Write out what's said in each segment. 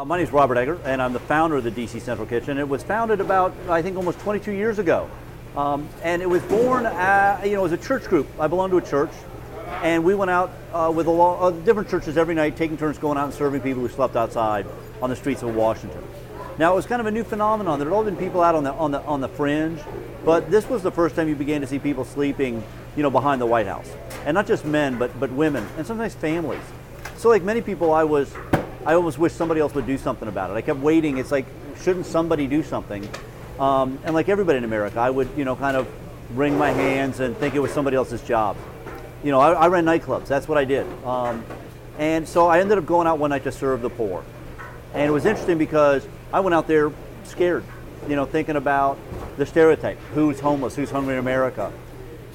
My name is Robert Egger, and I'm the founder of the DC Central Kitchen. It was founded about, I think, almost 22 years ago. And it was born, as a church group. I belonged to a church, and we went out with different churches every night, taking turns going out and serving people who slept outside on the streets of Washington. Now, it was kind of a new phenomenon. There had all been people out on the fringe, but this was the first time you began to see people sleeping, behind the White House. And not just men, but women, and sometimes families. So like many people, I almost wish somebody else would do something about it. I kept waiting. It's like, shouldn't somebody do something? And like everybody in America, I would, kind of wring my hands and think it was somebody else's job. I ran nightclubs. That's what I did. And so I ended up going out one night to serve the poor. And it was interesting because I went out there scared, thinking about the stereotype. Who's homeless? Who's hungry in America?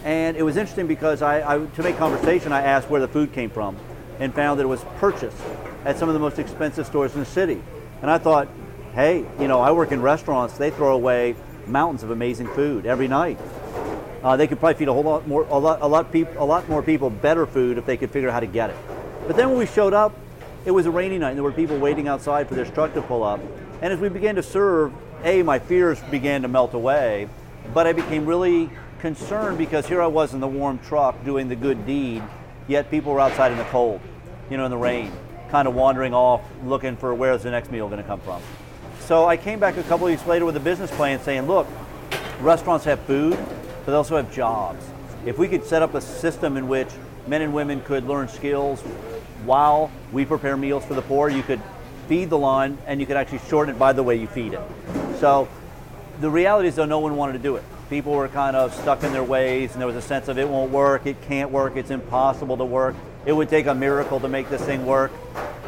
And it was interesting because to make conversation, I asked where the food came from and found that it was purchased at some of the most expensive stores in the city. And I thought, hey, I work in restaurants. They throw away mountains of amazing food every night. They could probably feed a lot more people better food if they could figure out how to get it. But then when we showed up, it was a rainy night, and there were people waiting outside for this truck to pull up. And as we began to serve, my fears began to melt away, but I became really concerned because here I was in the warm truck doing the good deed, yet people were outside in the cold, in the rain, kind of wandering off, looking for where's the next meal going to come from. So I came back a couple of weeks later with a business plan saying, look, restaurants have food, but they also have jobs. If we could set up a system in which men and women could learn skills while we prepare meals for the poor, you could feed the line and you could actually shorten it by the way you feed it. So the reality is, though, no one wanted to do it. People were kind of stuck in their ways, and there was a sense of it won't work, it can't work, it's impossible to work. It would take a miracle to make this thing work.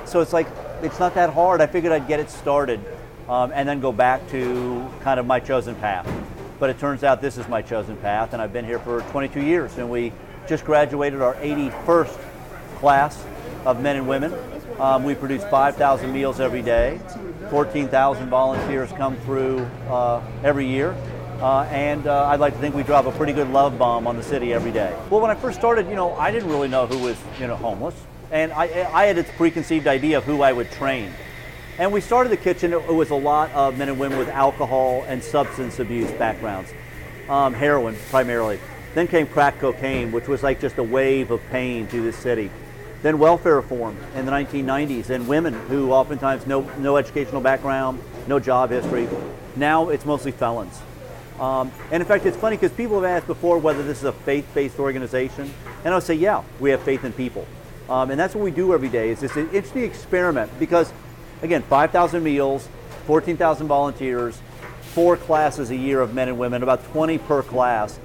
So it's like, it's not that hard. I figured I'd get it started and then go back to kind of my chosen path. But it turns out this is my chosen path, and I've been here for 22 years, and we just graduated our 81st class of men and women. We produce 5,000 meals every day. 14,000 volunteers come through every year. And I'd like to think we drop a pretty good love bomb on the city every day. Well, when I first started, I didn't really know who was, homeless. And I had a preconceived idea of who I would train. And we started the kitchen, it was a lot of men and women with alcohol and substance abuse backgrounds, heroin primarily. Then came crack cocaine, which was like just a wave of pain through the city. Then welfare reform in the 1990s, and women who oftentimes no educational background, no job history. Now it's mostly felons. And in fact, it's funny because people have asked before whether this is a faith-based organization, and I'll say, yeah, we have faith in people. And that's what we do every day. It's this interesting experiment because, again, 5,000 meals, 14,000 volunteers, 4 classes a year of men and women, about 20 per class.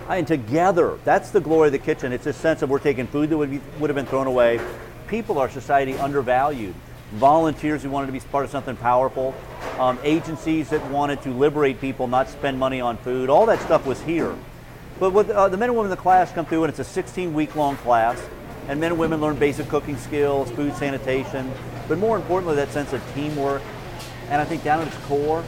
And together, that's the glory of the kitchen. It's this sense of we're taking food that would have been thrown away. People are society undervalued. Volunteers who wanted to be part of something powerful. Agencies that wanted to liberate people, not spend money on food. All that stuff was here. But with the men and women in the class come through, and it's a 16-week-long class, and men and women learn basic cooking skills, food sanitation, but more importantly, that sense of teamwork. And I think down at its core,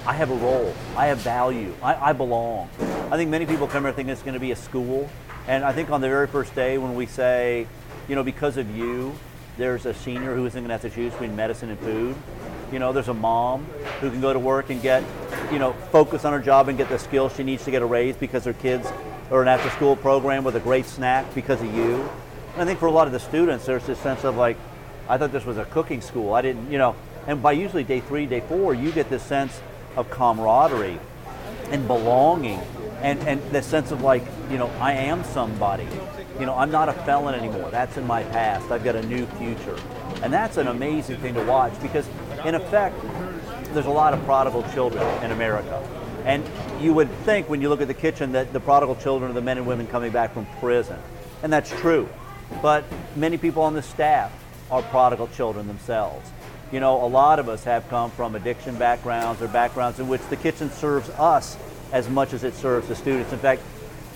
I have a role, I have value, I belong. I think many people come here thinking it's going to be a school, and I think on the very first day when we say, because of you, there's a senior who isn't going to have to choose between medicine and food. There's a mom who can go to work and get, focus on her job and get the skills she needs to get a raise because her kids are an after-school program with a great snack because of you. And I think for a lot of the students, there's this sense of like, I thought this was a cooking school. I didn't, and by usually day 3, day 4, you get this sense of camaraderie and belonging and the sense of like, I am somebody. I'm not a felon anymore. That's in my past. I've got a new future. And that's an amazing thing to watch because, in effect, there's a lot of prodigal children in America. And you would think when you look at the kitchen that the prodigal children are the men and women coming back from prison. And that's true. But many people on the staff are prodigal children themselves. A lot of us have come from addiction backgrounds or backgrounds in which the kitchen serves us as much as it serves the students. In fact,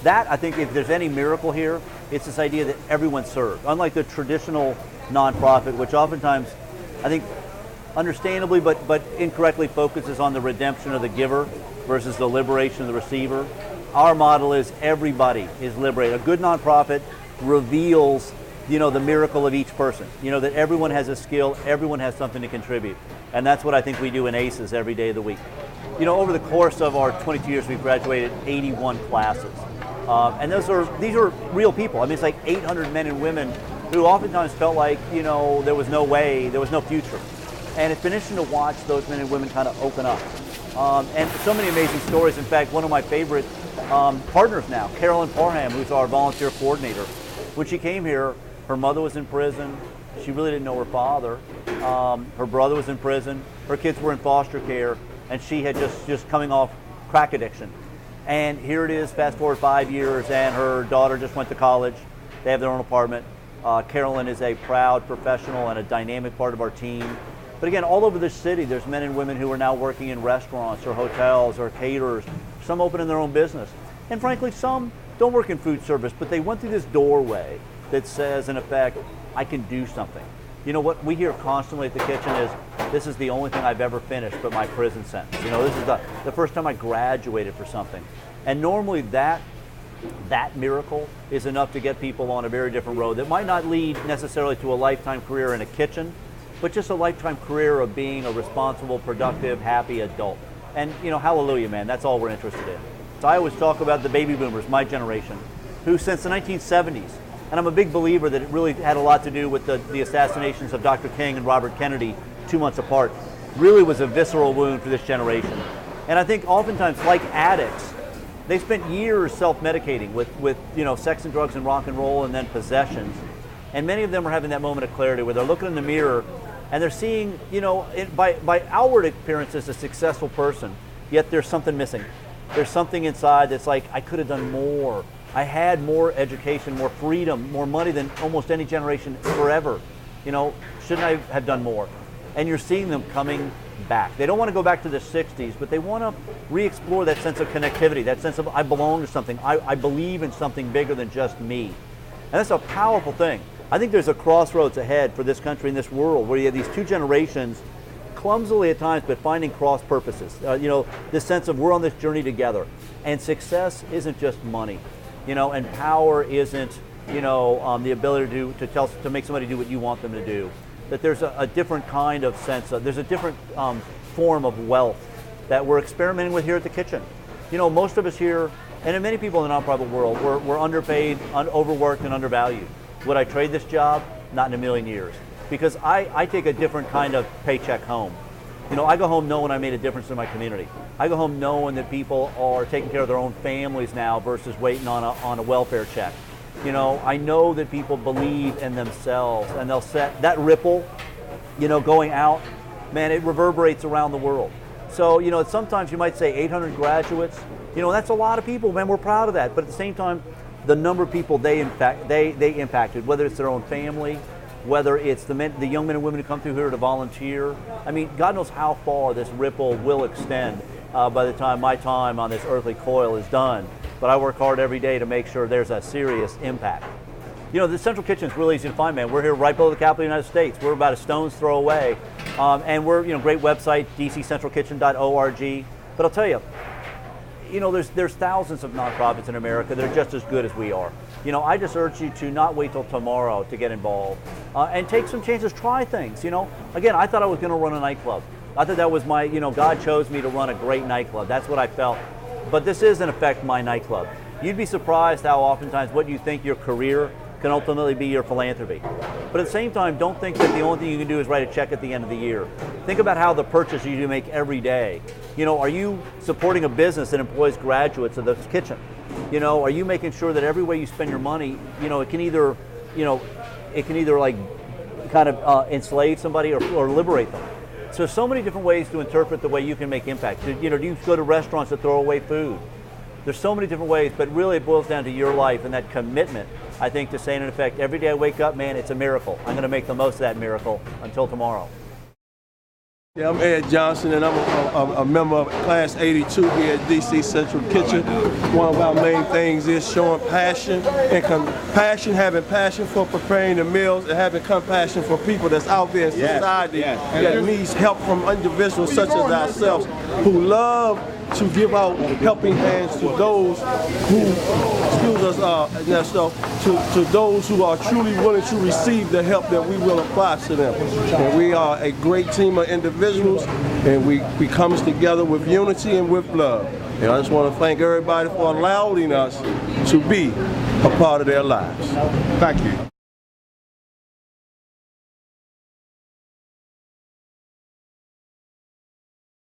that, I think, if there's any miracle here, it's this idea that everyone's served. Unlike the traditional nonprofit, which oftentimes, I think, understandably but incorrectly focuses on the redemption of the giver versus the liberation of the receiver. Our model is everybody is liberated. A good nonprofit reveals, the miracle of each person. That everyone has a skill, everyone has something to contribute. And that's what I think we do in ACES every day of the week. You know, over the course of our 22 years, we've graduated 81 classes. And these are real people. I mean, it's like 800 men and women who oftentimes felt like, you know, there was no way, there was no future. And it's been interesting to watch those men and women kind of open up. And so many amazing stories. In fact, one of my favorite partners now, Carolyn Parham, who's our volunteer coordinator, when she came here, her mother was in prison. She really didn't know her father. Her brother was in prison. Her kids were in foster care, and she had just coming off crack addiction. And here it is, fast forward 5 years, and her daughter just went to college. They have their own apartment. Carolyn is a proud professional and a dynamic part of our team. But again, all over this city, there's men and women who are now working in restaurants or hotels or caterers, some opening their own business. And frankly, some don't work in food service, but they went through this doorway that says, in effect, I can do something. You know, what we hear constantly at the kitchen is, this is the only thing I've ever finished but my prison sentence. You know, this is the first time I graduated for something. And normally that miracle is enough to get people on a very different road that might not lead necessarily to a lifetime career in a kitchen, but just a lifetime career of being a responsible, productive, happy adult. And, you know, hallelujah, man, that's all we're interested in. So I always talk about the baby boomers, my generation, who since the 1970s, and I'm a big believer that it really had a lot to do with the assassinations of Dr. King and Robert Kennedy 2 months apart, really was a visceral wound for this generation. And I think oftentimes, like addicts, they spent years self-medicating with you know, sex and drugs and rock and roll and then possessions. And many of them are having that moment of clarity where they're looking in the mirror and they're seeing, you know, by outward appearances, a successful person, yet there's something missing. There's something inside that's like, I could have done more. I had more education, more freedom, more money than almost any generation forever. You know, shouldn't I have done more? And you're seeing them coming back. They don't want to go back to the 60s, but they want to re-explore that sense of connectivity, that sense of I belong to something. I believe in something bigger than just me. And that's a powerful thing. I think there's a crossroads ahead for this country and this world where you have these two generations, clumsily at times, but finding cross purposes. You know, this sense of we're on this journey together. And success isn't just money. You know, and power isn't, you know, the ability to make somebody do what you want them to do. That there's a different kind of sense of, there's a different form of wealth that we're experimenting with here at the kitchen. You know, most of us here, and many people in the nonprofit world, we're underpaid, overworked, and undervalued. Would I trade this job? Not in a million years. Because I take a different kind of paycheck home. You know, I go home knowing I made a difference in my community. I go home knowing that people are taking care of their own families now versus waiting on a welfare check. You know, I know that people believe in themselves and they'll set that ripple, you know, going out, man, it reverberates around the world. So, you know, sometimes you might say 800 graduates, you know, that's a lot of people, man, we're proud of that. But at the same time, the number of people they impacted, whether it's their own family, whether it's the young men and women who come through here to volunteer. I mean, God knows how far this ripple will extend by the time my time on this earthly coil is done. But I work hard every day to make sure there's a serious impact. You know, the Central Kitchen is really easy to find, man. We're here right below the Capitol of the United States. We're about a stone's throw away. And we're, you know, great website, dccentralkitchen.org. But I'll tell you, you know, there's thousands of nonprofits in America that are just as good as we are. You know, I just urge you to not wait till tomorrow to get involved and take some chances, try things. You know, again, I thought I was going to run a nightclub. I thought that was my, you know, God chose me to run a great nightclub. That's what I felt. But this is, in effect, my nightclub. You'd be surprised how oftentimes what you think your career can ultimately be your philanthropy. But at the same time, don't think that the only thing you can do is write a check at the end of the year. Think about how the purchase you do make every day. You know, are you supporting a business that employs graduates of the kitchen? You know, are you making sure that every way you spend your money, you know, it can either like kind of enslave somebody or liberate them. So many different ways to interpret the way you can make impact. You know, do you go to restaurants that throw away food? There's so many different ways, but really it boils down to your life and that commitment, I think, to saying, in effect, every day I wake up, man, it's a miracle. I'm going to make the most of that miracle until tomorrow. Yeah, I'm Ed Johnson, and I'm a member of Class 82 here at DC Central Kitchen. One of our main things is showing passion and compassion, having passion for preparing the meals, and having compassion for people that's out there in society that needs help from individuals such as ourselves who love to give out helping hands to those who, Ernesto, to those who are truly willing to receive the help that we will apply to them. And we are a great team of individuals, and we come together with unity and with love. And I just want to thank everybody for allowing us to be a part of their lives. Thank you.